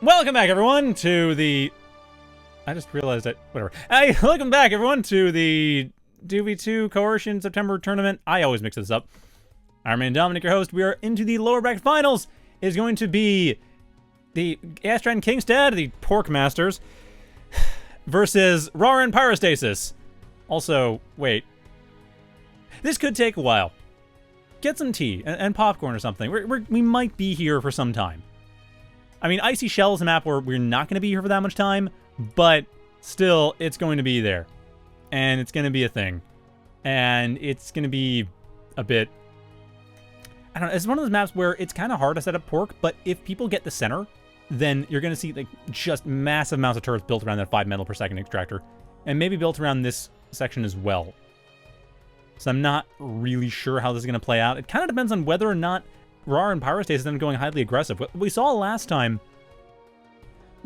Welcome back, everyone, to the... I just realized that... Whatever. Hey, welcome back, everyone, to the 2v2 Cohortian September tournament. I always mix this up. I remain Dominic, your host. We are into the lower bracket finals. It is going to be the Astran Kingstad, the Pork Masters, versus raaar and Pyrostasis. Also, wait. This could take a while. Get some tea and popcorn or something. We might be here for some time. I mean, Icy Shell is a map where we're not going to be here for that much time, but still, it's going to be there. And it's going to be a thing. And it's going to be a bit... I don't know, it's one of those maps where it's kind of hard to set up Pork, but if people get the center, then you're going to see like just massive amounts of turrets built around that 5 metal per second extractor. And maybe built around this section as well. So I'm not really sure how this is going to play out. It kind of depends on whether or not raaar and Pyrostasis end up going highly aggressive. What we saw last time,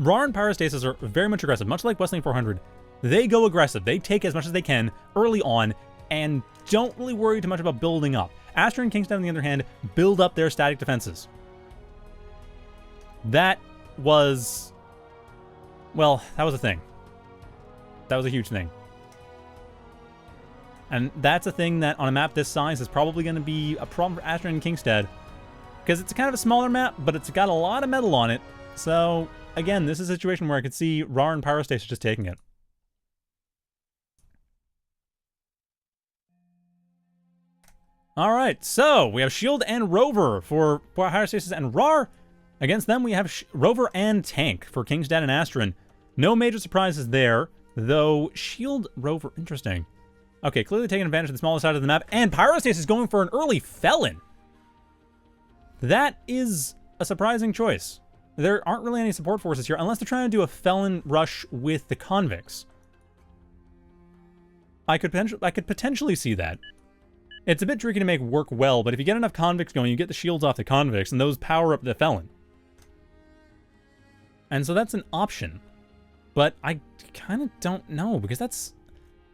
raaar and Pyrostasis are very much aggressive, much like Wesleyan 400. They go aggressive. They take as much as they can early on and don't really worry too much about building up. Astran Kingstad, on the other hand, build up their static defenses. That was... well, that was a thing. That was a huge thing. And that's a thing that, on a map this size, is probably going to be a problem for Astran Kingstad. Because it's kind of a smaller map, but it's got a lot of metal on it. So, again, this is a situation where I could see raaar and Pyrostasis just taking it. Alright, so we have Shield and Rover for Pyrostasis and raaar. Against them, we have Rover and Tank for Kingstad and Astran. No major surprises there, though Shield, Rover, interesting. Okay, clearly taking advantage of the smaller side of the map, and Pyrostasis is going for an early Felon. That is a surprising choice. There aren't really any support forces here, unless they're trying to do a Felon rush with the Convicts. I could potentially see that. It's a bit tricky to make work well, but if you get enough Convicts going, you get the shields off the Convicts, and those power up the Felon. And so that's an option. But I kind of don't know, because that's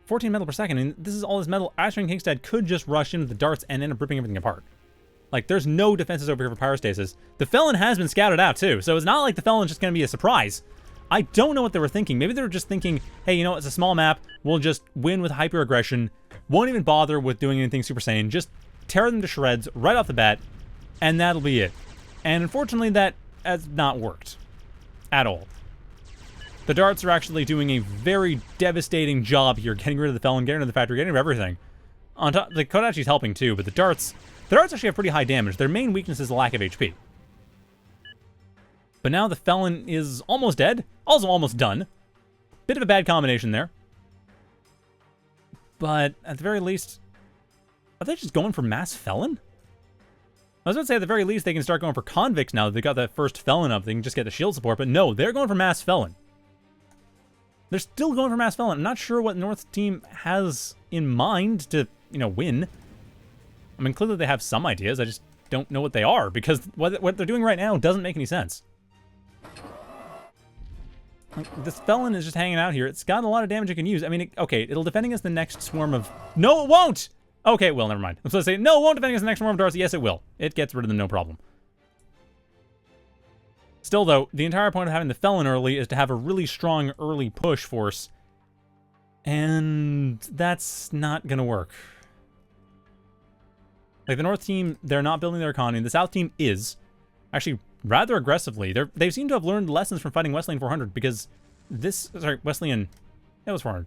14 metal per second, and this is all this metal. Astran Kingstad could just rush into the darts and end up ripping everything apart. Like, there's no defenses over here for Pyrostasis. The Felon has been scouted out, too, so it's not like the Felon's just going to be a surprise. I don't know what they were thinking. Maybe they were just thinking, hey, you know, it's a small map. We'll just win with hyper-aggression. Won't even bother with doing anything Super Saiyan. Just tear them to shreds right off the bat, and that'll be it. And unfortunately, that has not worked at all. The darts are actually doing a very devastating job here, getting rid of the Felon, getting rid of the factory, getting rid of everything. On top, the Kodachi's helping too, but the darts actually have pretty high damage. Their main weakness is the lack of HP. But now the Felon is almost dead, also almost done. Bit of a bad combination there. But at the very least, are they just going for mass Felon? I was going to say at the very least they can start going for Convicts now that they got that first Felon up. They can just get the shield support, but no, they're going for mass Felon. They're still going for mass Felon. I'm not sure what North team has in mind to, you know, win. I mean, clearly they have some ideas. I just don't know what they are, because what they're doing right now doesn't make any sense. Like, this Felon is just hanging out here. It's got a lot of damage it can use. I mean, okay, it'll defend against the next swarm of... no, it won't! Okay, well, never mind. I'm supposed to say, no, it won't defend against the next swarm of darts. Yes, it will. It gets rid of them, no problem. Still, though, the entire point of having the Felon early is to have a really strong early push force. And that's not going to work. Like, the North team, they're not building their economy. The South team is. Actually, rather aggressively. They seem to have learned lessons from fighting Wesleyan 400, because this... sorry, Wesleyan... it was 400.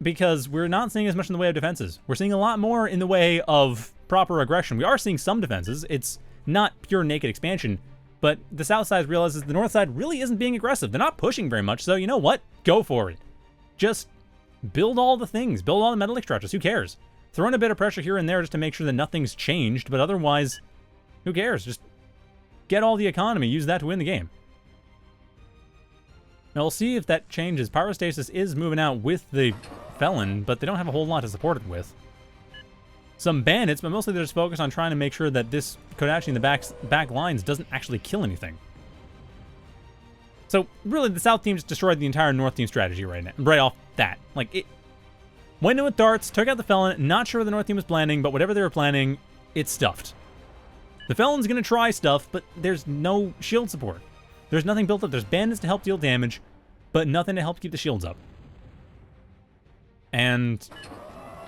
Because we're not seeing as much in the way of defenses. We're seeing a lot more in the way of proper aggression. We are seeing some defenses. It's not pure naked expansion. But the South side realizes the North side really isn't being aggressive. They're not pushing very much, so you know what? Go for it. Just build all the things. Build all the metal extractors. Who cares? Throw in a bit of pressure here and there just to make sure that nothing's changed, but otherwise, who cares? Just get all the economy. Use that to win the game. Now, we'll see if that changes. Pyrostasis is moving out with the Felon, but they don't have a whole lot to support it with. Some bandits, but mostly they're just focused on trying to make sure that this Kodachi in the back lines doesn't actually kill anything. So, really, the South team just destroyed the entire North team strategy right off that. Like, it went in with darts, took out the Felon, not sure what the North team was planning, but whatever they were planning, it's stuffed. The Felon's going to try stuff, but there's no shield support. There's nothing built up. There's bandits to help deal damage, but nothing to help keep the shields up. And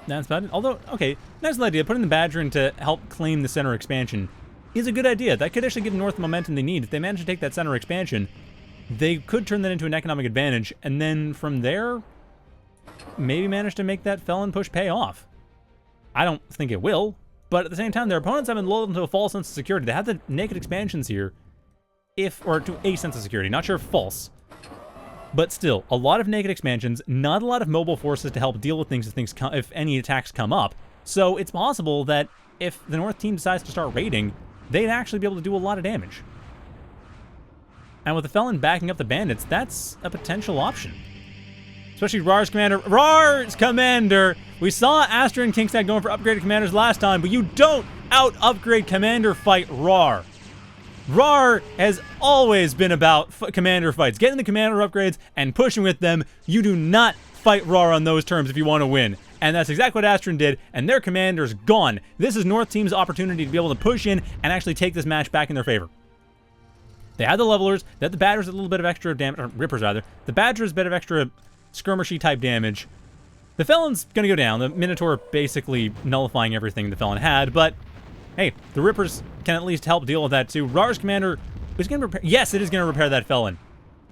that's about it. Although, okay, nice little idea. Putting the Badger in to help claim the center expansion is a good idea. That could actually give North the momentum they need. If they manage to take that center expansion, they could turn that into an economic advantage, and then from there, maybe manage to make that Felon push pay off. I don't think it will, but at the same time, their opponents have been lulled into a false sense of security. They have the naked expansions here, or to a sense of security. Not sure if false, but still, a lot of naked expansions, not a lot of mobile forces to help deal with things if any attacks come up. So it's possible that if the North team decides to start raiding, they'd actually be able to do a lot of damage. And with the Felon backing up the bandits, that's a potential option. Especially raaar's commander. raaar's commander! We saw Astran Kingstad going for upgraded commanders last time, but you don't out-upgrade commander fight raaar. raaar has always been about commander fights. Getting the commander upgrades and pushing with them. You do not fight raaar on those terms if you want to win. And that's exactly what Astran did, and their commander's gone. This is North Team's opportunity to be able to push in and actually take this match back in their favor. They had the levelers, they had the Badgers a little bit of extra damage, or Rippers rather. The Badgers a bit of extra skirmishy type damage. The Felon's gonna go down, the Minotaur basically nullifying everything the Felon had, but hey, the Rippers can at least help deal with that too. raaar's commander is gonna repair, yes, it is gonna repair that Felon.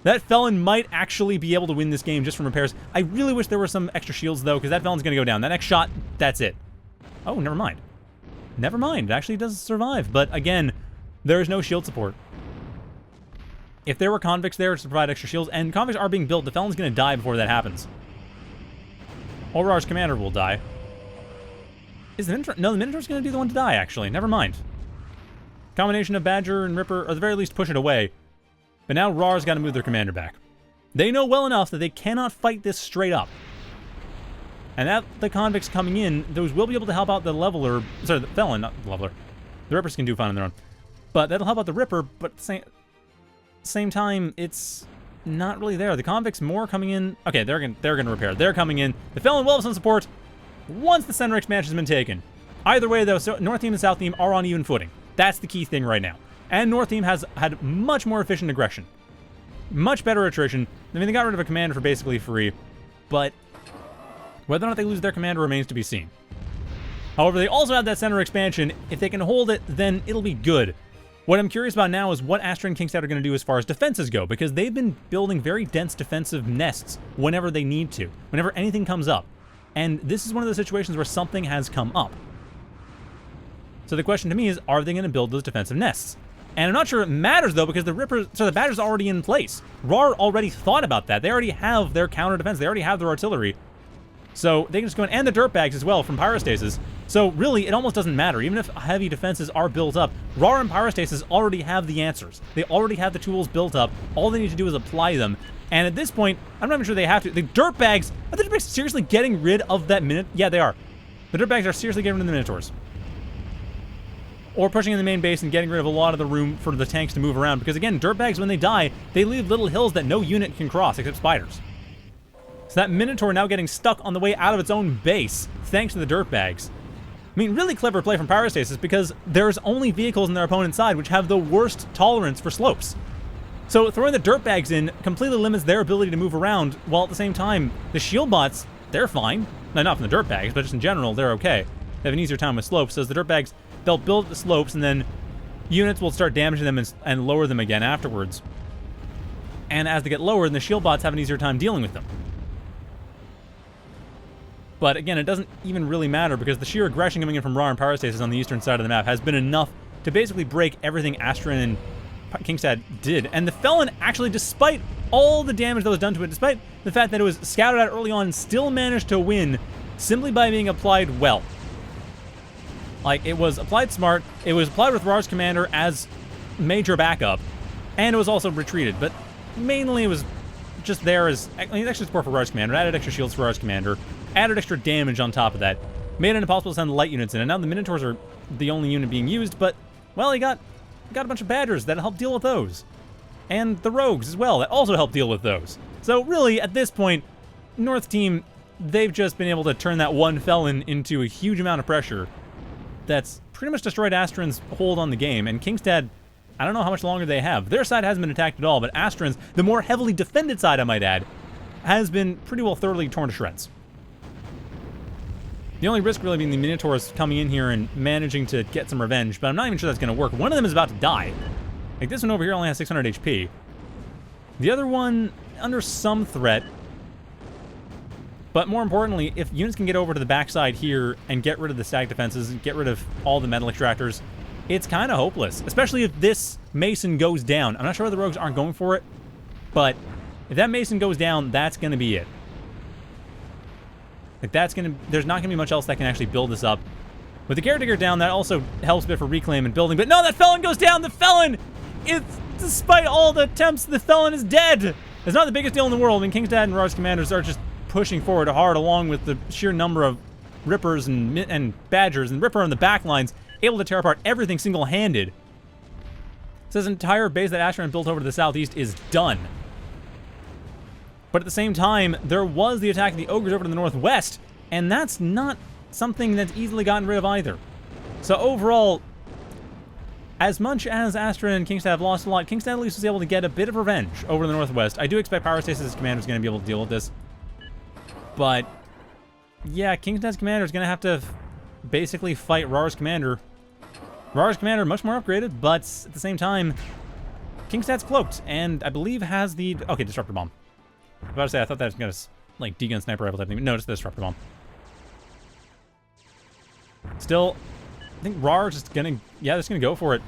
That Felon might actually be able to win this game just from repairs. I really wish there were some extra shields though, because that Felon's gonna go down. That next shot, that's it. Oh, never mind. Never mind, it actually does survive, but again, there is no shield support. If there were convicts there to provide extra shields, and convicts are being built, the Felon's going to die before that happens. Or raaar's commander will die. Is the Minotaur? No, the Minotaur's going to be the one to die, actually. Never mind. Combination of Badger and Ripper, or at the very least, push it away. But now raaar's got to move their commander back. They know well enough that they cannot fight this straight up. And that the convicts coming in, those will be able to help out the leveler. Sorry, the Felon, not the leveler. The Rippers can do fine on their own. But that'll help out the Ripper, but at the same time, it's not really there. The convicts more coming in. Okay, they're gonna repair. They're coming in. The Felon will have some support once the center expansion has been taken. Either way, though, so North Team and South Team are on even footing. That's the key thing right now. And North Team has had much more efficient aggression. Much better attrition. I mean, they got rid of a commander for basically free, but whether or not they lose their commander remains to be seen. However, they also have that center expansion. If they can hold it, then it'll be good. What I'm curious about now is what Astran Kingstad are going to do as far as defenses go, because they've been building very dense defensive nests whenever they need to, whenever anything comes up. And this is one of those situations where something has come up. So the question to me is, are they going to build those defensive nests? And I'm not sure it matters, though, because the Badger's already in place. raaar already thought about that. They already have their counter defense. They already have their artillery. So they can just go in, and the dirtbags as well from Pyrostasis. So really, it almost doesn't matter. Even if heavy defenses are built up, raaar and Pyrostasis already have the answers. They already have the tools built up. All they need to do is apply them. And at this point, I'm not even sure they have to. The dirtbags, are the dirtbags seriously getting rid of that Minotaur? Yeah, they are. The dirtbags are seriously getting rid of the Minotaurs. Or pushing in the main base and getting rid of a lot of the room for the tanks to move around. Because again, dirtbags, when they die, they leave little hills that no unit can cross except spiders. So that Minotaur now getting stuck on the way out of its own base, thanks to the dirtbags. I mean, really clever play from Pyrostasis, because there's only vehicles on their opponent's side which have the worst tolerance for slopes. So throwing the dirtbags in completely limits their ability to move around, while at the same time, the shield bots, they're fine. No, not from the dirtbags, but just in general, they're okay. They have an easier time with slopes, so as the dirtbags, they'll build the slopes, and then units will start damaging them and lower them again afterwards. And as they get lower, the shield bots have an easier time dealing with them. But again, it doesn't even really matter, because the sheer aggression coming in from raaar and Pyrostasis on the eastern side of the map has been enough to basically break everything Astran and Kingstad did. And the Felon actually, despite all the damage that was done to it, despite the fact that it was scouted out early on, still managed to win simply by being applied well. Like, it was applied smart, it was applied with raaar's commander as major backup, and it was also retreated. But mainly it was just there as extra support for raaar's commander, added extra shields for raaar's commander, added extra damage on top of that, made it impossible to send light units in, and now the Minotaurs are the only unit being used, but, well, he got a bunch of Badgers that help deal with those. And the Rogues as well, that also help deal with those. So really, at this point, North Team, they've just been able to turn that one Felon into a huge amount of pressure that's pretty much destroyed Astran's hold on the game, and Kingstad, I don't know how much longer they have. Their side hasn't been attacked at all, but Astran's, the more heavily defended side, I might add, has been pretty well thoroughly torn to shreds. The only risk really being the Minotaurs coming in here and managing to get some revenge, but I'm not even sure that's going to work. One of them is about to die. Like, this one over here only has 600 HP. The other one, under some threat. But more importantly, if units can get over to the backside here and get rid of the stack defenses, and get rid of all the metal extractors, it's kind of hopeless. Especially if this Mason goes down. I'm not sure why the rogues aren't going for it, but if that Mason goes down, that's going to be it. Like, there's not going to be much else that can actually build this up. With the Caretaker down, that also helps a bit for reclaim and building. But no, that Felon goes down! The Felon! Despite all the attempts, the Felon is dead! It's not the biggest deal in the world. I mean, Kingstad and Raar's commanders are just pushing forward hard, along with the sheer number of Rippers and Badgers. And Ripper on the back lines, able to tear apart everything single-handed. So this entire base that Astran built over to the southeast is done. But at the same time, there was the attack of the Ogres over to the northwest, and that's not something that's easily gotten rid of either. So overall, as much as Astran and Kingstad have lost a lot, Kingstad at least was able to get a bit of revenge over the northwest. I do expect Pyrostasis' commander is going to be able to deal with this. But, yeah, Kingstad's commander is going to have to basically fight Raar's commander. Raar's commander, much more upgraded, but at the same time, Kingstad's cloaked, and I believe has the... Okay, Disruptor Bomb. I was about to say, I thought that was going to, like, D-gun sniper rifle type thing. No, it's the Disruptor Bomb. Still, I think Raar's just going to... Yeah, they're just going to go for it.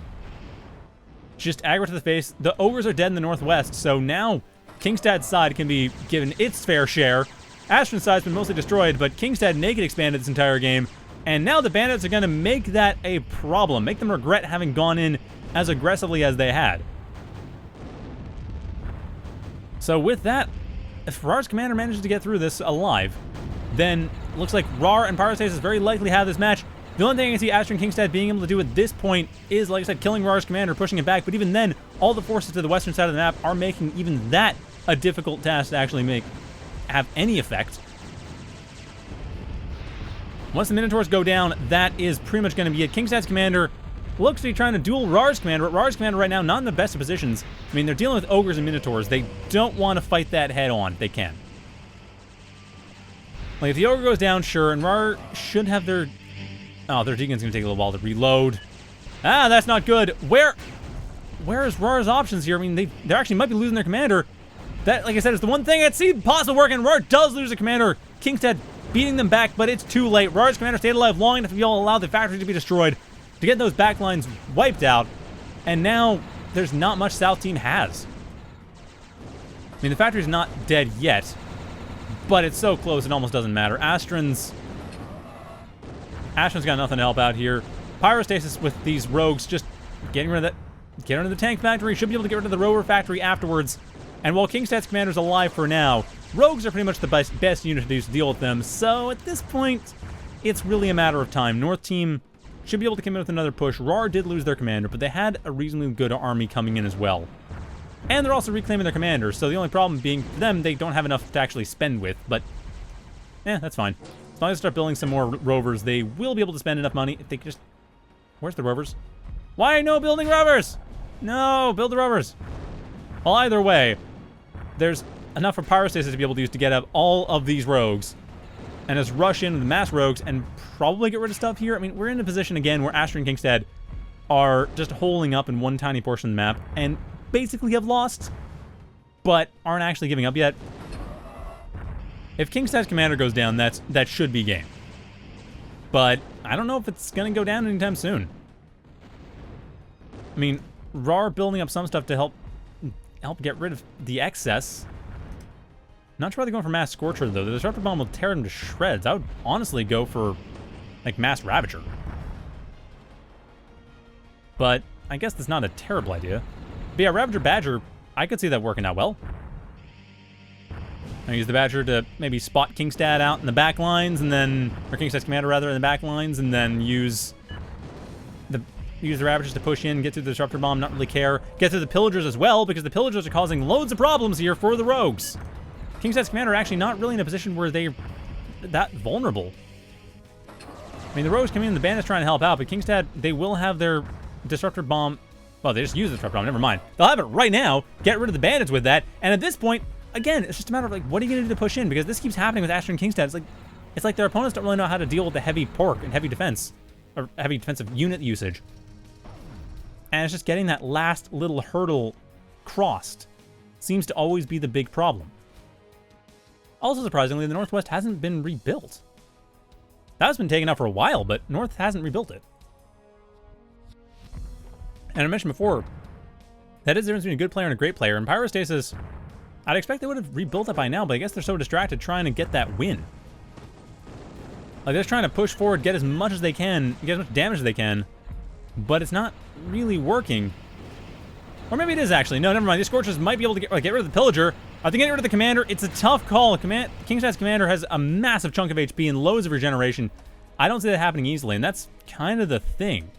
Just aggro to the face. The Ogres are dead in the northwest, so now Kingstad's side can be given its fair share. Astran's side's been mostly destroyed, but Kingstad naked expanded this entire game, and now the Bandits are going to make that a problem. Make them regret having gone in as aggressively as they had. So with that, if Raar's commander manages to get through this alive, then looks like Raar and Pyrostasis very likely have this match. The only thing I can see Astran Kingstad being able to do at this point is, like I said, killing Raar's commander, pushing it back. But even then, all the forces to the western side of the map are making even that a difficult task to actually have any effect. Once the Minotaurs go down, that is pretty much going to be it. Kingstad's commander looks to be trying to duel Raar's commander, but Raar's commander right now not in the best of positions. I mean, they're dealing with Ogres and Minotaurs. They don't want to fight that head on. They can. Like, if the Ogre goes down, sure, and Raar should have their... Oh, their Deacon's going to take a little while to reload. Ah, that's not good. Where is Raar's options here? I mean, they actually might be losing their commander. That, like I said, is the one thing I'd see possible working. Raar does lose a commander. Kingstad beating them back, but it's too late. Raar's commander stayed alive long enough to be able to allow the factory to be destroyed, to get those backlines wiped out, and now there's not much South team has. I mean, the factory's not dead yet, but it's so close it almost doesn't matter. Astran's got nothing to help out here. Pyrostasis with these rogues just getting rid of that. Get rid of the tank factory. Should be able to get rid of the rover factory afterwards. And while Kingstad's commander's alive for now, rogues are pretty much the best unit to deal with them. So at this point, it's really a matter of time. North team should be able to come in with another push. Raar did lose their commander, but they had a reasonably good army coming in as well. And they're also reclaiming their commander, so the only problem being for them, they don't have enough to actually spend with, but that's fine. As long as they start building some more rovers, they will be able to spend enough money if they just... Where's the rovers? Why no building rovers? No, build the rovers. Well, either way, there's enough for Pyrostasis to be able to use to get up all of these rogues and just rush in with the mass rogues and probably get rid of stuff here. I mean, we're in a position again where Astran Kingstad are just holding up in one tiny portion of the map and basically have lost, but aren't actually giving up yet. If Kingstad's commander goes down, that should be game. But I don't know if it's going to go down anytime soon. I mean, Raar building up some stuff to help get rid of the excess. Not sure why they're going for Mass Scorcher, though. The Disruptor Bomb will tear them to shreds. I would honestly go for, like, Mass Ravager. But I guess that's not a terrible idea. But yeah, Ravager Badger, I could see that working out well. I use the Badger to maybe spot Kingstad out in the back lines, and then... Or Kingstad's commander, rather, in the back lines, and then use the Ravagers to push in, get through the Disruptor Bomb, not really care. Get through the Pillagers as well, because the Pillagers are causing loads of problems here for the Rogues. Kingstad's commander are actually not really in a position where they're that vulnerable. I mean, the Rogues come in, the Bandits trying to help out, but Kingstad, they will have their Disruptor Bomb Well, they just use the Disruptor Bomb, never mind. They'll have it right now, get rid of the bandits with that, and at this point, again, it's just a matter of, like, what are you going to do to push in? Because this keeps happening with Astran Kingstad. It's like their opponents don't really know how to deal with the heavy pork and heavy defense, or heavy defensive unit usage. And it's just getting that last little hurdle crossed seems to always be the big problem. Also, surprisingly, the Northwest hasn't been rebuilt. That's been taken out for a while, but North hasn't rebuilt it. And I mentioned before, that is the difference between a good player and a great player. And Pyrostasis, I'd expect they would have rebuilt it by now, but I guess they're so distracted trying to get that win. Like, they're just trying to push forward, get as much as they can, get as much damage as they can, but it's not really working. Or maybe it is actually. No, never mind. These Scorchers might be able to get rid of the Pillager. Are they getting rid of the Commander? It's a tough call. Kingstad's Commander has a massive chunk of HP and loads of regeneration. I don't see that happening easily, and that's kind of the thing.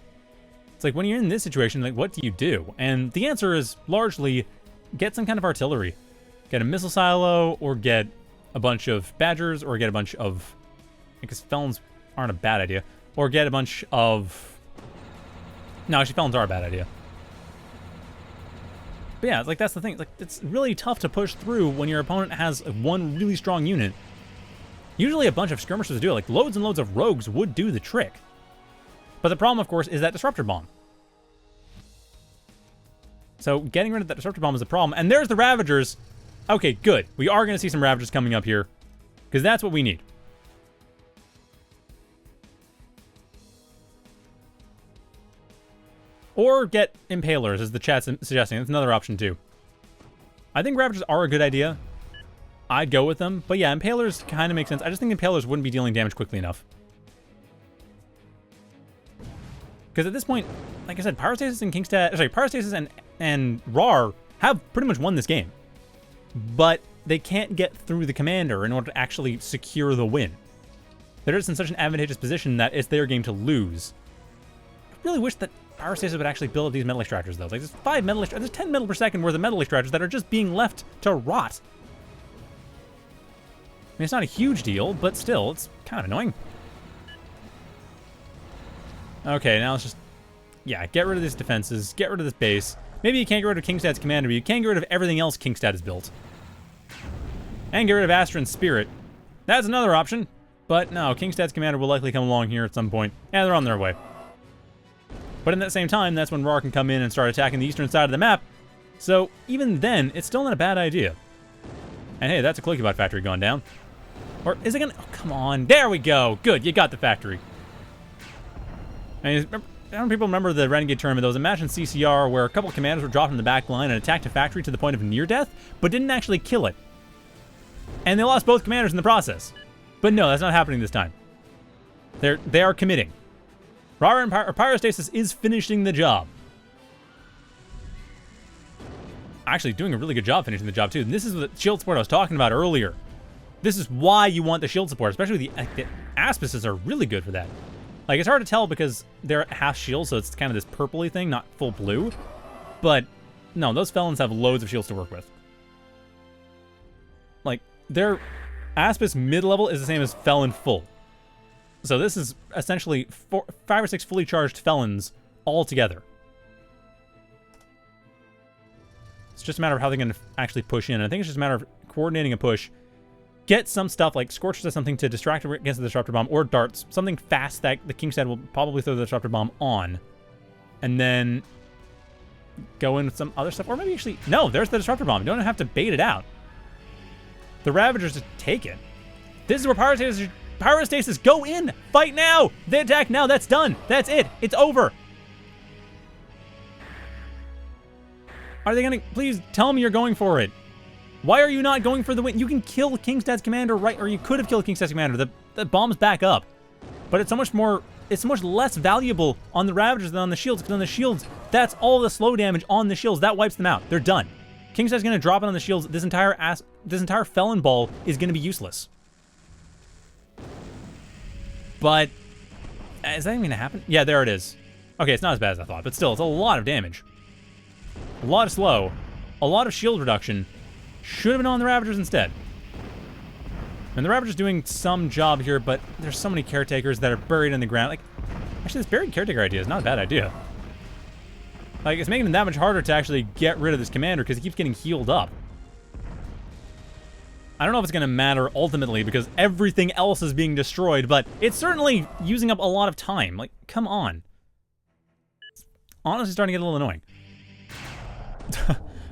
It's like, when you're in this situation, like, what do you do? And the answer is largely get some kind of artillery. Get a missile silo, or get a bunch of Badgers, or get a bunch of... because Felons aren't a bad idea. Or get a bunch of... No, actually, Felons are a bad idea. But yeah, it's like, that's the thing. Like, it's really tough to push through when your opponent has one really strong unit. Usually a bunch of skirmishers do it. Like, loads and loads of rogues would do the trick. But the problem, of course, is that Disruptor Bomb. So getting rid of that Disruptor Bomb is a problem. And there's the Ravagers. Okay, good. We are going to see some Ravagers coming up here, because that's what we need. Or get Impalers, as the chat's suggesting. That's another option, too. I think Ravagers are a good idea. I'd go with them. But yeah, Impalers kind of make sense. I just think Impalers wouldn't be dealing damage quickly enough. Because at this point, like I said, Pyrostasis and Kingstad... Sorry, Pyrostasis and raaar have pretty much won this game. But they can't get through the Commander in order to actually secure the win. They're just in such an advantageous position that it's their game to lose. I really wish that Pyrostasis would actually build up these metal extractors, though. Like, there's 10 metal per second worth of metal extractors that are just being left to rot. I mean, it's not a huge deal, but still, it's kind of annoying. Okay, now let's just... yeah, get rid of these defenses, get rid of this base. Maybe you can't get rid of Kingstad's Commander, but you can get rid of everything else Kingstad has built. And get rid of Astran's Spirit. That's another option. But no, Kingstad's Commander will likely come along here at some point. Yeah, they're on their way. But in that same time, that's when raaar can come in and start attacking the eastern side of the map. So even then, it's still not a bad idea. And hey, that's a Cloaky factory going down. Or is it gonna... oh, come on. There we go. Good, you got the factory. And I don't know if people remember the Renegade tournament. There was a match in CCR where a couple of commanders were dropped in the back line and attacked a factory to the point of near death, but didn't actually kill it. And they lost both commanders in the process. But no, that's not happening this time. They are committing. raaar and Pyrostasis is finishing the job. Actually, doing a really good job finishing the job, too. And this is the shield support I was talking about earlier. This is why you want the shield support, especially the Aspices are really good for that. Like, it's hard to tell because they're half shield, so it's kind of this purpley thing, not full blue. But, no, those Felons have loads of shields to work with. Like, their Aspis mid-level is the same as Felon full. So this is essentially 5 or 6 fully charged Felons all together. It's just a matter of how they're going to actually push in. I think it's just a matter of coordinating a push. Get some stuff like Scorchers as something to distract against the Disruptor Bomb, or darts, something fast that the Kingstad will probably throw the Disruptor Bomb on. And then go in with some other stuff. Or maybe actually, no, there's the Disruptor Bomb. You don't have to bait it out. The Ravagers just take it. This is where Pyrostasis go in. Fight now. They attack now. That's done. That's it. It's over. Are they going to... please tell me you're going for it. Why are you not going for the win? You can kill Kingstad's Commander right... or you could have killed Kingstad's Commander. The bomb's back up. But it's so much more... it's so much less valuable on the Ravagers than on the shields. Because on the shields, that's all the slow damage on the shields. That wipes them out. They're done. Kingstad's going to drop it on the shields. This entire Felon ball is going to be useless. But... is that even going to happen? Yeah, there it is. Okay, it's not as bad as I thought. But still, it's a lot of damage. A lot of slow. A lot of shield reduction. Should have been on the Ravagers instead. And the Ravagers doing some job here, but there's so many caretakers that are buried in the ground. Like, actually, this buried caretaker idea is not a bad idea. Like, it's making it that much harder to actually get rid of this commander because he keeps getting healed up. I don't know if it's going to matter ultimately because everything else is being destroyed, but it's certainly using up a lot of time. Like, come on. It's honestly starting to get a little annoying.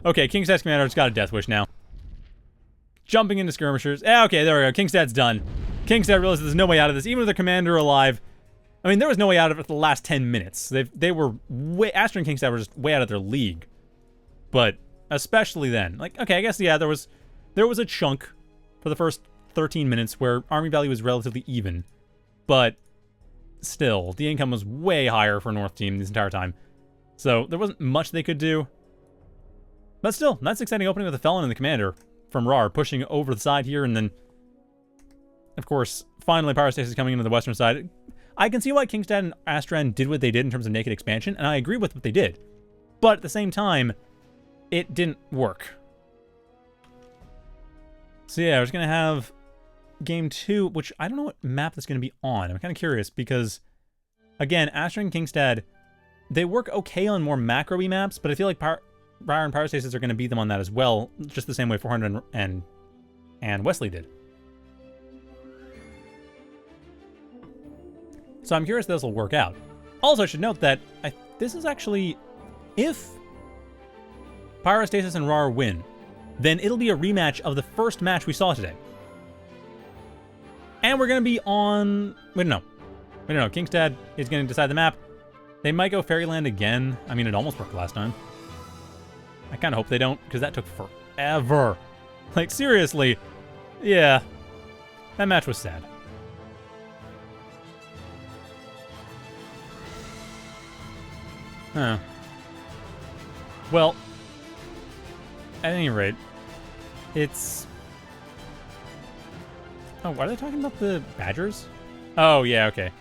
Okay, Kingstad's commander's got a death wish now. Jumping into skirmishers. Okay, there we go. Kingstad's done. Kingstad realizes there's no way out of this, even with their commander alive. I mean, there was no way out of it for the last 10 minutes. They were way... Astran Kingstad were just way out of their league. But especially then. Like, okay, I guess, yeah, there was a chunk for the first 13 minutes where army value was relatively even. But still, the income was way higher for North team this entire time. So there wasn't much they could do. But still, nice exciting opening with the Felon and the commander from raaar pushing over the side here, and then, of course, finally Pyrostasis coming into the western side. I can see why Kingstad and Astran did what they did in terms of naked expansion, and I agree with what they did. But at the same time, it didn't work. So yeah, we're just going to have game 2, which I don't know what map that's going to be on. I'm kind of curious because, again, Astran Kingstad, they work okay on more macro-y maps, but I feel like raaar and Pyrostasis are going to beat them on that as well, just the same way 400 and Wesley did. So I'm curious if this will work out. Also, I should note that this is actually, if Pyrostasis and raaar win, then it'll be a rematch of the first match we saw today. And we're going to be on... We don't know. Kingstad is going to decide the map. They might go Fairyland again. I mean, it almost worked last time. I kind of hope they don't, because that took forever. Like, seriously. Yeah. That match was sad. Huh. Well, at any rate, it's... Oh, why are they talking about the Badgers? Oh, yeah, okay.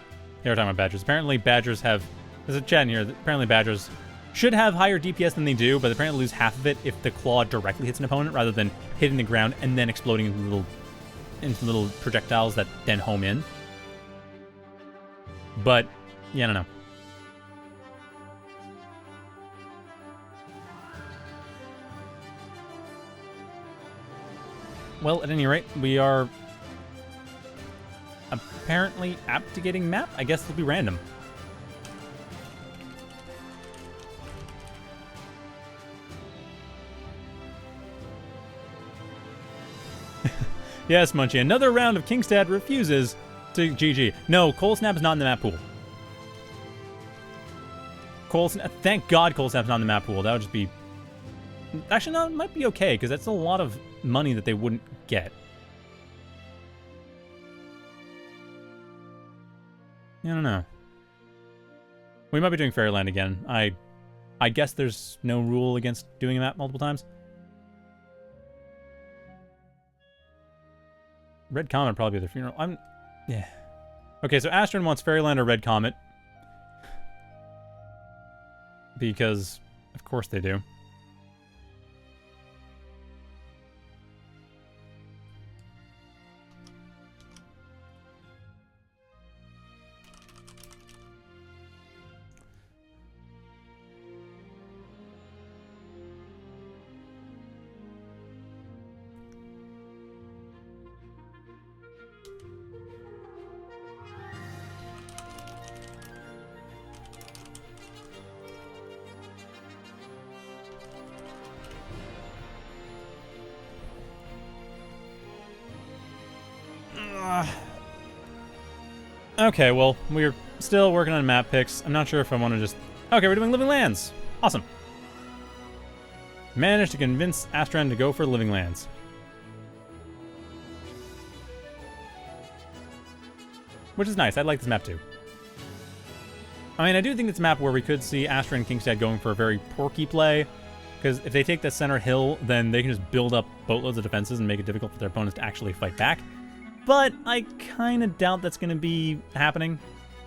They were talking about Badgers. Apparently, Badgers have... There's a chat in here. Apparently, Badgers should have higher DPS than they do, but apparently lose half of it if the claw directly hits an opponent rather than hitting the ground and then exploding into little projectiles that then home in. But, yeah, I don't know. Well, at any rate, we are apparently apt to getting map. I guess it'll be random. Yes, Munchie. Another round of Kingstad refuses to GG. No, Cold Snap is not in the map pool. Thank God Cold Snap's not in the map pool. That would just be... Actually, no, it might be okay, because that's a lot of money that they wouldn't get. I don't know. We might be doing Fairyland again. I guess there's no rule against doing a map multiple times. Red Comet would probably be their funeral. Yeah. Okay, so Astran wants Fairyland or Red Comet. Because, of course they do. Okay, well, we're still working on map picks. I'm not sure if I want to just... Okay, we're doing Living Lands. Awesome. Managed to convince Astran to go for Living Lands. Which is nice. I like this map too. I mean, I do think it's a map where we could see Astran and Kingstad going for a very porky play. Because if they take the center hill, then they can just build up boatloads of defenses and make it difficult for their opponents to actually fight back. But I kind of doubt that's going to be happening.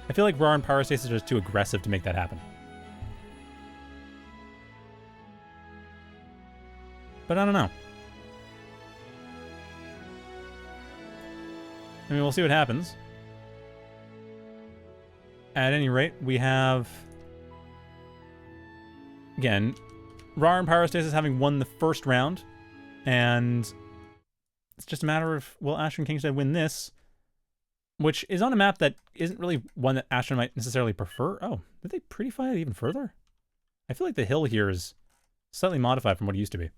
I feel like raaar and Pyrostasis are just too aggressive to make that happen. But I don't know. I mean, we'll see what happens. At any rate, we have again, raaar and Pyrostasis having won the first round, and it's just a matter of, will Astran Kingstad win this, which is on a map that isn't really one that Astran might necessarily prefer. Oh, did they prettify it even further? I feel like the hill here is slightly modified from what it used to be.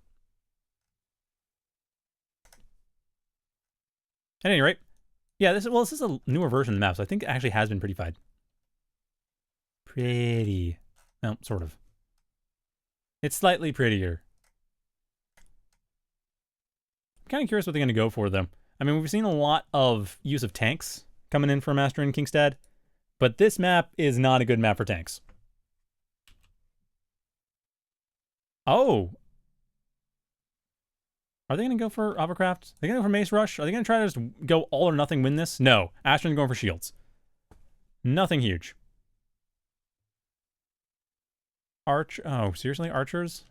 At any rate, yeah, this is a newer version of the map, so I think it actually has been prettified. Pretty. No, sort of. It's slightly prettier. I'm kind of curious what they're going to go for, though. I mean, we've seen a lot of use of tanks coming in from Astran Kingstad, but this map is not a good map for tanks. Oh! Are they going to go for Hovercraft? Are they going to go for Mace Rush? Are they going to try to just go all or nothing win this? No. Astran's going for shields. Nothing huge. Oh, seriously? Archers?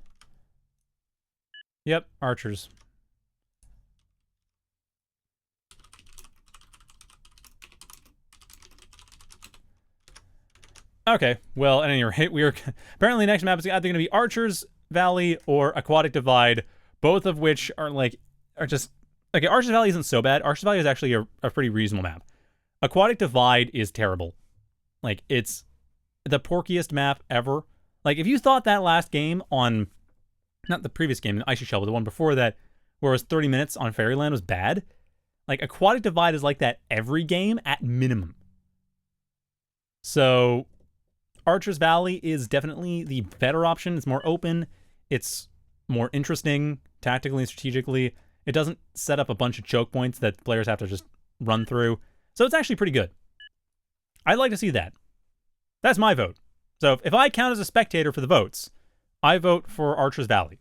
Yep, archers. Okay, well, at any rate, we are... Apparently, next map is either going to be Archers Valley or Aquatic Divide, both of which are, just... Okay, Archers Valley isn't so bad. Archers Valley is actually a pretty reasonable map. Aquatic Divide is terrible. Like, it's the porkiest map ever. Like, if you thought that last game on... Not the previous game, Icy Shell, but the one before that, where it was 30 minutes on Fairyland was bad, like, Aquatic Divide is like that every game at minimum. So... Archer's Valley is definitely the better option. It's more open. It's more interesting tactically and strategically. It doesn't set up a bunch of choke points that players have to just run through. So it's actually pretty good. I'd like to see that. That's my vote. So if I count as a spectator for the votes, I vote for Archer's Valley.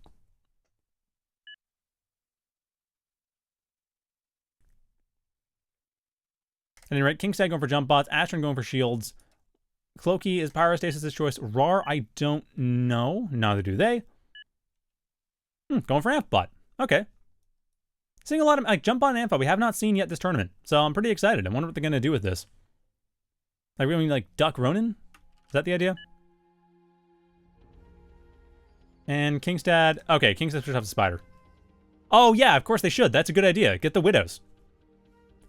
At any rate, Kingstad going for jump bots, Astran going for shields. Cloaky is Pyrostasis' choice. raaar, I don't know. Neither do they. Going for Amphbot. Okay. Seeing a lot of like jump on Amphbot we have not seen yet this tournament. So I'm pretty excited. I wonder what they're going to do with this. Like, we're going to like duck Ronin? Is that the idea? And Kingstad. Okay, Kingstad should have a spider. Oh, yeah, of course they should. That's a good idea. Get the Widows.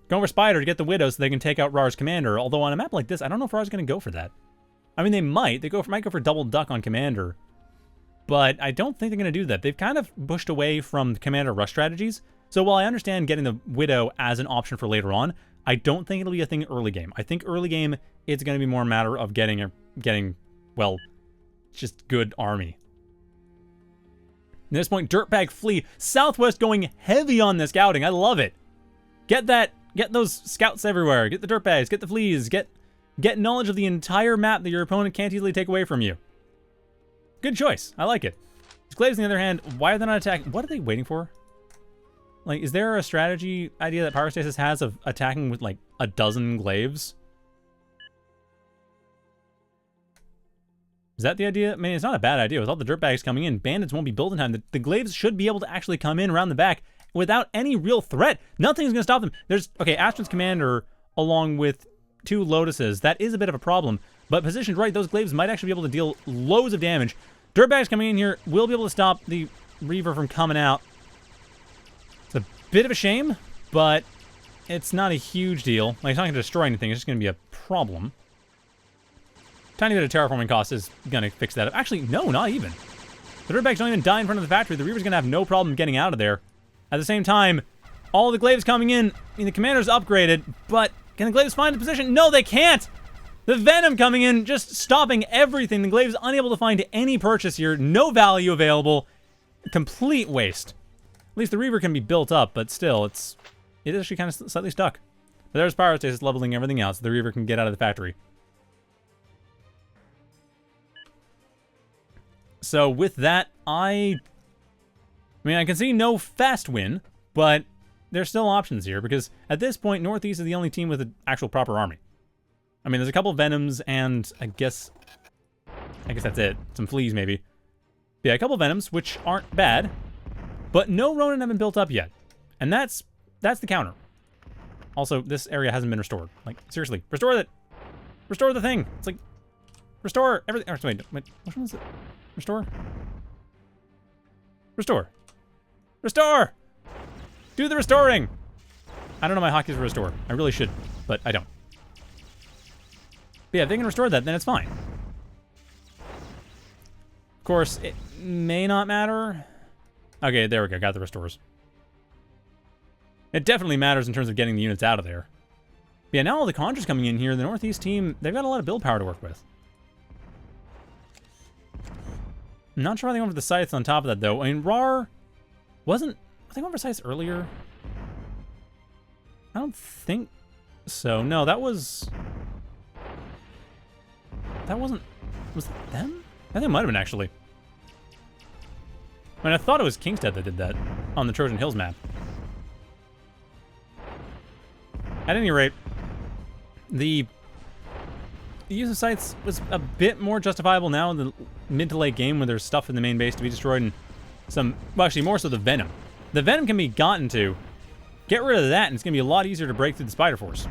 Going for Spider to get the Widow so they can take out raar's Commander. Although on a map like this, I don't know if raar's going to go for that. I mean, they might. They might go for double duck on Commander. But I don't think they're going to do that. They've kind of pushed away from Commander rush strategies. So while I understand getting the Widow as an option for later on, I don't think it'll be a thing early game. I think early game, it's going to be more a matter of getting, well, just good army. At this point, Dirtbag Flea. Southwest going heavy on the scouting. I love it. Get those scouts everywhere. Get the dirtbags. Get the fleas. Get knowledge of the entire map that your opponent can't easily take away from you. Good choice. I like it. These Glaives, on the other hand, why are they not attacking? What are they waiting for? Like, is there a strategy idea that Pyrostasis has of attacking with, like, a dozen Glaives? Is that the idea? I mean, it's not a bad idea. With all the dirtbags coming in, bandits won't be built in time. The Glaives should be able to actually come in around the back without any real threat. Nothing's going to stop them. Okay, Astran's Commander, along with 2 Lotuses, that is a bit of a problem. But positioned right, those Glaives might actually be able to deal loads of damage. Dirtbags coming in here will be able to stop the Reaver from coming out. It's a bit of a shame, but it's not a huge deal. Like, it's not going to destroy anything. It's just going to be a problem. Tiny bit of terraforming cost is going to fix that up. Actually, no, not even. The Dirtbags don't even die in front of the factory. The Reaver's going to have no problem getting out of there. At the same time, all the Glaives coming in. I mean, the Commander's upgraded, but can the Glaives find a position? No, they can't! The Venom coming in, just stopping everything. The Glaives unable to find any purchase here. No value available. Complete waste. At least the Reaver can be built up, but still, it is actually kind of slightly stuck. But there's Pyrostasis leveling everything out, so the Reaver can get out of the factory. So with that, I mean, I can see no fast win, but there's still options here, because at this point, Northeast is the only team with an actual proper army. I mean, there's a couple of Venoms, and I guess that's it. Some Fleas, maybe. Yeah, a couple of Venoms, which aren't bad, but no Ronin have been built up yet. And that's the counter. Also, this area hasn't been restored. Like, seriously, restore it! Restore the thing! It's like, restore everything. Oh, wait, which one is it? Restore. Restore. Restore! Do the restoring! I don't know my hotkeys for restore. I really should, but I don't. But yeah, if they can restore that, then it's fine. Of course, it may not matter. Okay, there we go. Got the restores. It definitely matters in terms of getting the units out of there. But yeah, now all the Conjures coming in here, the Northeast team, they've got a lot of build power to work with. I'm not sure how they went for the scythes on top of that, though. I mean, raaar wasn't... I think I went for scythes earlier. I don't think so. No, that was... That wasn't... Was it them? I think it might have been, actually. I mean, I thought it was Kingstad that did that on the Trojan Hills map. At any rate, the use of sites was a bit more justifiable now in the mid to late game when there's stuff in the main base to be destroyed and some... Well, actually, more so the Venom. The Venom can be gotten to. Get rid of that, and it's going to be a lot easier to break through the Spider Force.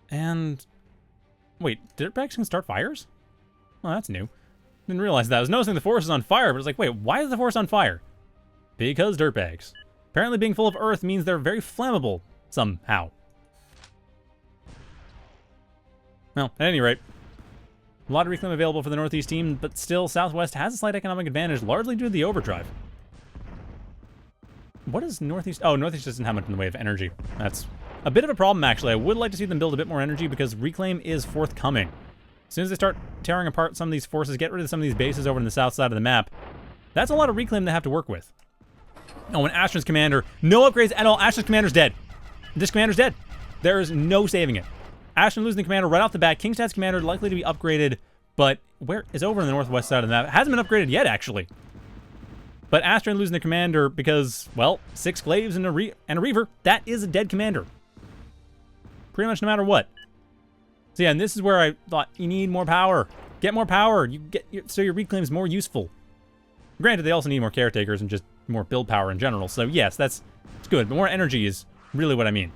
And... Wait, dirtbags can start fires? Oh, that's new. Didn't realize that. I was noticing the forest is on fire, but it's like, wait, why is the forest on fire? Because dirtbags. Apparently being full of earth means they're very flammable, somehow. Well, at any rate, a lot of reclaim available for the Northeast team, but still, Southwest has a slight economic advantage, largely due to the overdrive. What is Northeast? Oh, Northeast doesn't have much in the way of energy. That's a bit of a problem, actually. I would like to see them build a bit more energy because reclaim is forthcoming. As soon as they start tearing apart some of these forces, get rid of some of these bases over on the south side of the map, that's a lot of reclaim they have to work with. Oh, and Astran's commander, no upgrades at all. Astran's commander's dead. This commander's dead. There is no saving it. Astran losing the commander right off the bat. Kingstad's commander likely to be upgraded, but where is over on the northwest side of the map? It hasn't been upgraded yet, actually. But Astran losing the commander because, well, 6 Glaives and a Reaver, that is a dead commander. Pretty much no matter what. So yeah, and this is where I thought you need more power. Get more power. So your reclaim is more useful. Granted, they also need more caretakers and just more build power in general. So yes, it's good. But more energy is really what I mean.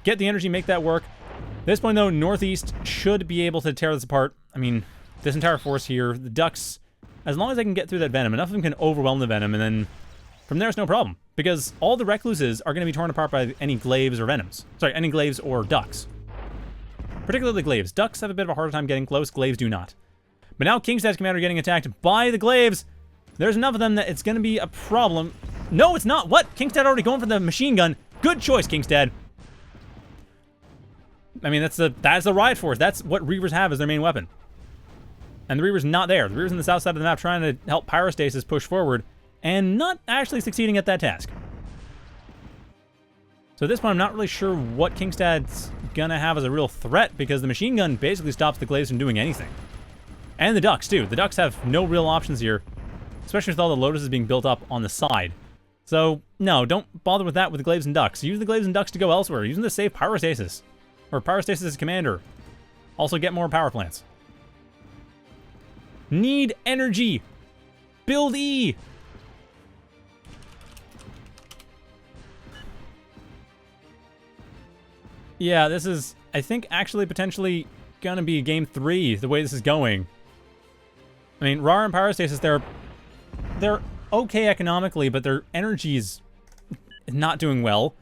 Get the energy, make that work. At this point, though, Northeast should be able to tear this apart. I mean, this entire force here, the Ducks, as long as they can get through that Venom, enough of them can overwhelm the Venom, and then from there, it's no problem. Because all the Recluses are going to be torn apart by any Glaives or Venoms. Sorry, any Glaives or Ducks. Particularly Glaives. Ducks have a bit of a harder time getting close. Glaives do not. But now Kingstad's commander getting attacked by the Glaives. There's enough of them that it's going to be a problem. No, it's not. What? Kingstad already going for the machine gun. Good choice, Kingstad. I mean, that's the riot force. That's what Reavers have as their main weapon. And the Reaver's not there. The Reaver's on the south side of the map trying to help Pyrostasis push forward and not actually succeeding at that task. So at this point, I'm not really sure what Kingstad's gonna have as a real threat because the machine gun basically stops the Glaives from doing anything. And the Ducks, too. The Ducks have no real options here, especially with all the Lotuses being built up on the side. So, no, don't bother with that with the Glaives and Ducks. Use the Glaives and Ducks to go elsewhere. Use them to save Pyrostasis. Or Pyrostasis' commander. Also get more power plants. Need energy. Build E. Yeah, this is, I think, actually potentially gonna be game 3, the way this is going. I mean, raaar and Pyrostasis, they're okay economically, but their energy is not doing well.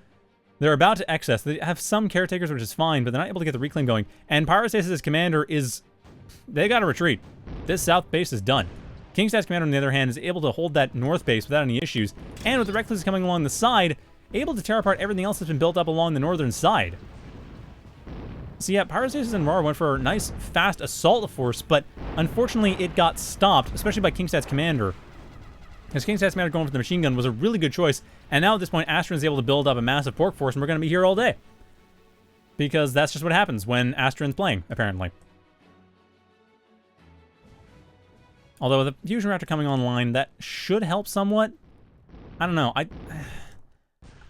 They're about to excess. They have some caretakers, which is fine, but they're not able to get the reclaim going. And Pyrostasis' commander is... They gotta retreat. This south base is done. Kingstad's commander, on the other hand, is able to hold that north base without any issues. And with the Recluses coming along the side, able to tear apart everything else that's been built up along the northern side. So yeah, Pyrostasis and raaar went for a nice, fast assault force, but unfortunately it got stopped, especially by Kingstad's commander. Because Kingstad's commander going for the machine gun was a really good choice, and now at this point, Astran is able to build up a massive pork force, and we're going to be here all day. Because that's just what happens when Astran's playing, apparently. Although with the Fusion Reactor coming online, that should help somewhat. I don't know, I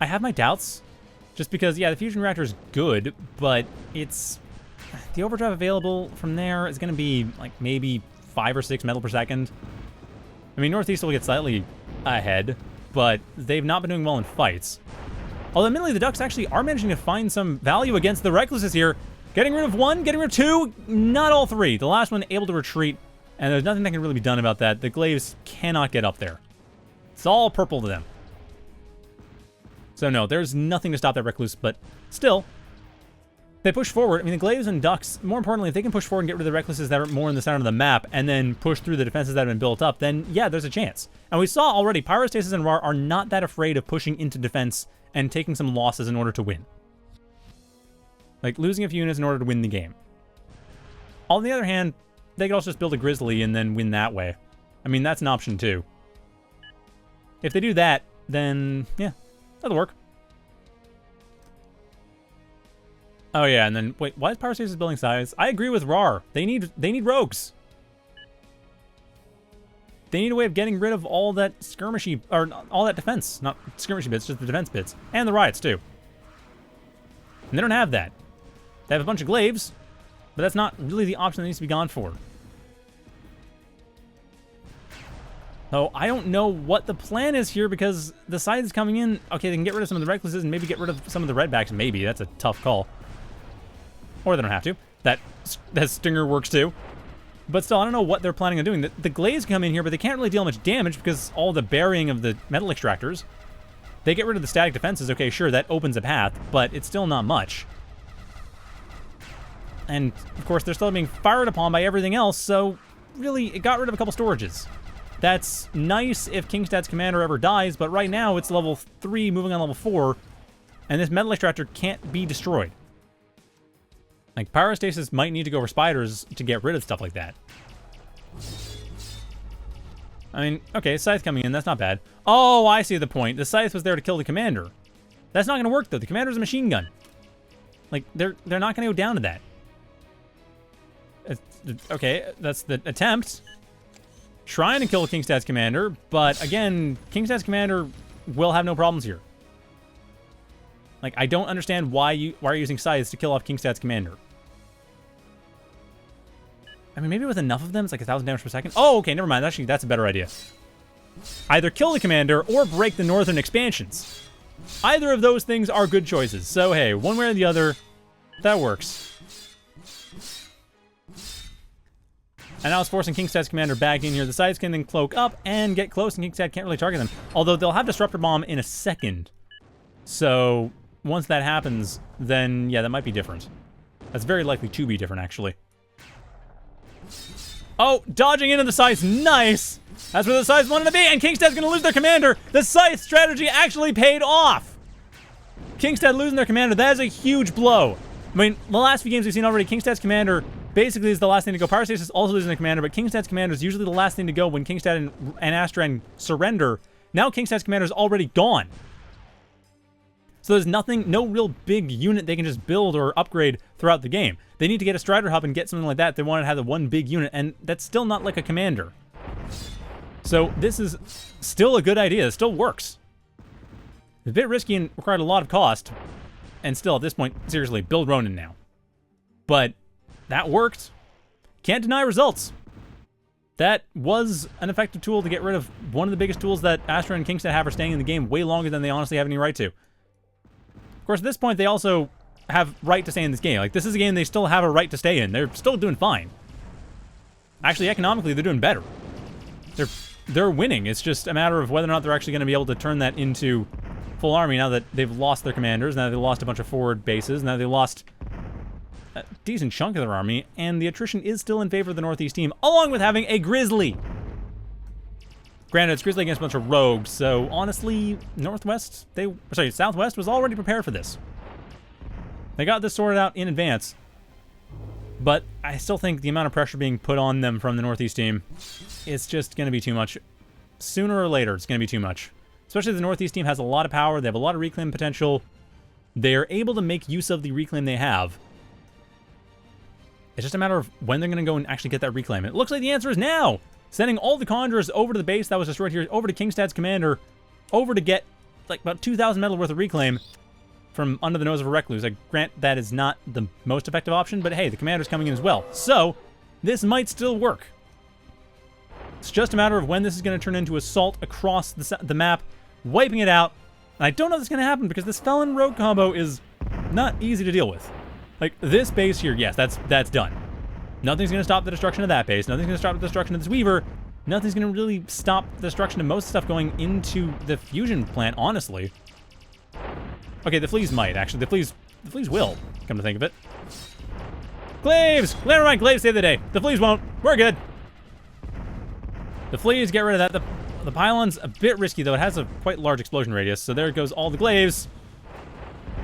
have my doubts. Just because, yeah, the Fusion Reactor is good, but it's... The overdrive available from there is going to be, like, maybe 5 or 6 metal per second. I mean, Northeast will get slightly ahead, but they've not been doing well in fights. Although, admittedly, the Ducks actually are managing to find some value against the Recluses here. Getting rid of one, getting rid of two, not all three. The last one able to retreat, and there's nothing that can really be done about that. The glaives cannot get up there. It's all purple to them. So no, there's nothing to stop that recluse, but still, they push forward. I mean, the glaives and ducks, more importantly, if they can push forward and get rid of the recluses that are more in the center of the map and then push through the defenses that have been built up, then yeah, there's a chance. And we saw already, Pyrostasis and raaar are not that afraid of pushing into defense and taking some losses in order to win. Like, losing a few units in order to win the game. On the other hand, they could also just build a grizzly and then win that way. I mean, that's an option too. If they do that, then yeah, that'll work. Oh yeah, and then wait, why is Pyrostasis building size? I agree with raaar. They need rogues. They need a way of getting rid of all that skirmishy, or all that defense, not skirmishy bits, just the defense bits, and the riots too. And they don't have that. They have a bunch of glaives, but that's not really the option that needs to be gone for. So I don't know what the plan is here because the scythe is coming in. Okay, they can get rid of some of the recluses and maybe get rid of some of the redbacks. Maybe that's a tough call. Or they don't have to. That stinger works too. But still, I don't know what they're planning on doing. The glaives come in here, but they can't really deal much damage because all the burying of the metal extractors. They get rid of the static defenses. Okay, sure, that opens a path, but it's still not much. And, of course, they're still being fired upon by everything else, so really, it got rid of a couple storages. That's nice if Kingstad's commander ever dies, but right now it's level 3 moving on level 4, and this metal extractor can't be destroyed. Like, Pyrostasis might need to go for spiders to get rid of stuff like that. I mean, okay, scythe coming in, that's not bad. Oh, I see the point. The scythe was there to kill the commander. That's not going to work, though. The commander's a machine gun. Like, they're not going to go down to that. Okay, that's the attempt. Trying to kill Kingstad's commander, but again, Kingstad's commander will have no problems here. Like, I don't understand why you're using scythes to kill off Kingstad's commander. I mean, maybe with enough of them, it's like 1,000 damage per second. Oh, okay, never mind. Actually, that's a better idea. Either kill the commander or break the northern expansions. Either of those things are good choices. So, hey, one way or the other, that works. And now it's forcing Kingstad's commander back in here. The scythes can then cloak up and get close, and Kingstad can't really target them. Although they'll have Disruptor Bomb in a second. So, once that happens, then, yeah, that might be different. That's very likely to be different, actually. Oh, dodging into the scythes. Nice! That's where the scythes wanted to be, and Kingstad's going to lose their commander. The scythe strategy actually paid off. Kingstad losing their commander, that is a huge blow. I mean, the last few games we've seen already, Kingstad's commander basically is the last thing to go. Pyrostasis is also losing the commander, but Kingstad's commander is usually the last thing to go when Kingstad and Astran surrender. Now Kingstad's commander is already gone. So there's nothing, no real big unit they can just build or upgrade throughout the game. They need to get a Strider Hub and get something like that. They want to have the one big unit, and that's still not like a commander. So this is still a good idea. It still works. It's a bit risky and required a lot of cost. And still, at this point, seriously, build Ronin now. But that worked. Can't deny results. That was an effective tool to get rid of one of the biggest tools that Astran and Kingstad have for staying in the game way longer than they honestly have any right to. Of course, at this point, they also have right to stay in this game. Like, this is a game they still have a right to stay in. They're still doing fine. Actually, economically, they're doing better. They're winning. It's just a matter of whether or not they're actually going to be able to turn that into full army now that they've lost their commanders, now they've lost a bunch of forward bases, now they've lost a decent chunk of their army, and the attrition is still in favor of the Northeast team, along with having a Grizzly. Granted, it's Grizzly against a bunch of rogues, so honestly, Southwest was already prepared for this. They got this sorted out in advance, but I still think the amount of pressure being put on them from the Northeast team is just going to be too much. Sooner or later, it's going to be too much. Especially the Northeast team has a lot of power, they have a lot of reclaim potential. They're able to make use of the reclaim they have. It's just a matter of when they're going to go and actually get that reclaim. It looks like the answer is now! Sending all the Conjurers over to the base that was destroyed here, over to Kingstad's commander, over to get like about 2,000 metal worth of reclaim from under the nose of a Recluse. I grant that is not the most effective option, but hey, the commander's coming in as well. So, this might still work. It's just a matter of when this is going to turn into assault across the map, wiping it out. And I don't know if this is going to happen because this Felon Rogue combo is not easy to deal with. Like, this base here, yes, that's done. Nothing's going to stop the destruction of that base. Nothing's going to stop the destruction of this Weaver. Nothing's going to really stop the destruction of most stuff going into the fusion plant, honestly. Okay, the fleas might, actually. The fleas will, come to think of it. Glaives! Never mind, glaives save the day. The fleas won't. We're good. The fleas, get rid of that. The pylon's a bit risky, though. It has a quite large explosion radius, so there goes all the glaives.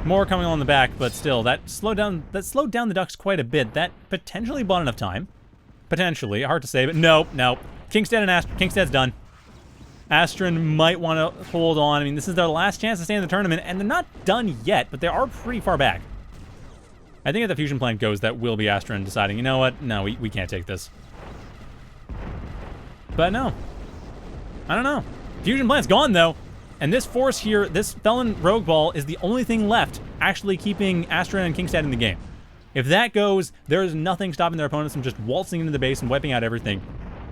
More coming on the back, but still, that slowed down the ducks quite a bit. That potentially bought enough time. Potentially. Hard to say, but no. Kingstad and Kingstad's done. Astran might want to hold on. I mean, this is their last chance to stay in the tournament, and they're not done yet, but they are pretty far back. I think if the fusion plant goes, that will be Astran deciding, you know what? No, we can't take this. But no. I don't know. Fusion plant's gone, though. And this force here, this Felon Rogue Ball, is the only thing left actually keeping Astran and Kingstad in the game. If that goes, there is nothing stopping their opponents from just waltzing into the base and wiping out everything.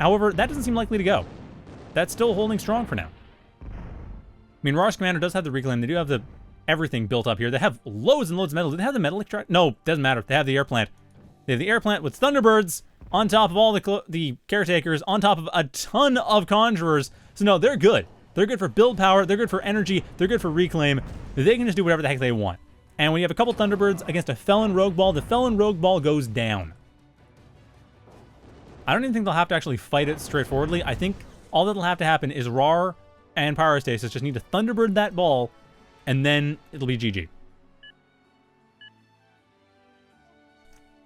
However, that doesn't seem likely to go. That's still holding strong for now. I mean, Raar's commander does have the reclaim. They do have the everything built up here. They have loads and loads of metal. Do they have the metal extract? No, doesn't matter. They have the air plant. They have the air plant with Thunderbirds on top of all the caretakers, on top of a ton of conjurers. So no, they're good. They're good for build power. They're good for energy. They're good for reclaim. They can just do whatever the heck they want. And when you have a couple Thunderbirds against a Felon Rogue Ball, the Felon Rogue Ball goes down. I don't even think they'll have to actually fight it straightforwardly. I think all that'll have to happen is raaar and Pyrostasis just need to Thunderbird that ball, and then it'll be GG.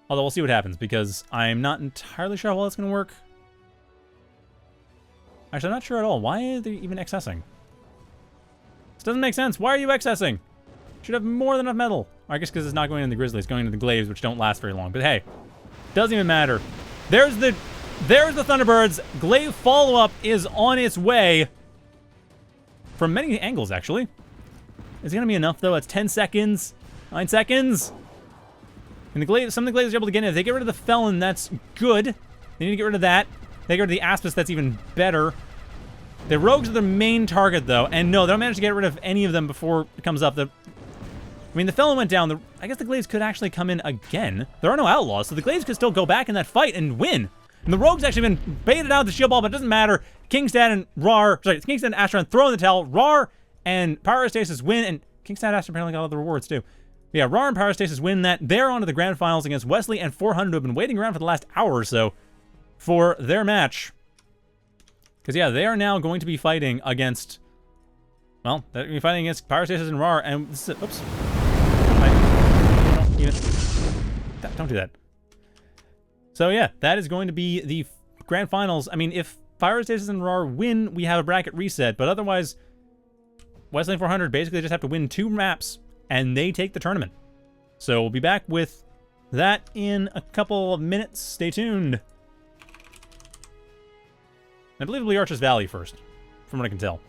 Although we'll see what happens, because I'm not entirely sure how that's going to work. Actually, I'm not sure at all. Why are they even accessing? This doesn't make sense. Why are you accessing? Should have more than enough metal. Or I guess because it's not going into the Grizzly, it's going into the Glaives, which don't last very long. But hey, doesn't even matter. There's the Thunderbirds. Glaive follow-up is on its way. From many angles, actually. Is it going to be enough, though? It's 10 seconds. 9 seconds. And the Glaive, some of the Glaives are able to get in. If they get rid of the Felon, that's good. They need to get rid of that. They get rid of the Aspis, that's even better. The Rogues are the main target, though. And no, they don't manage to get rid of any of them before it comes up. I mean, the Felon went down. I guess the Glaives could actually come in again. There are no Outlaws, so the Glaives could still go back in that fight and win. And the Rogue's actually been baited out of the shield ball, but it doesn't matter. Kingstad and Kingstad and Astran throw in the towel. Raaar and Pyrostasis win, and Kingstad and Astran apparently got all the rewards, too. But yeah, Raaar and Pyrostasis win that. They're on to the grand finals against Wesley and 400, who have been waiting around for the last hour or so for their match. Because, yeah, they are now going to be fighting against... Well, they're going to be fighting against Pyrostasis and Raaar, and this is... Oops. Don't do that. So, yeah, that is going to be the grand finals. I mean, if Pyrostasis and Raaar win, we have a bracket reset, but otherwise, Wesley and 400 basically just have to win 2 maps, and they take the tournament. So, we'll be back with that in a couple of minutes. Stay tuned. I believe it'll be Archer's Valley first, from what I can tell.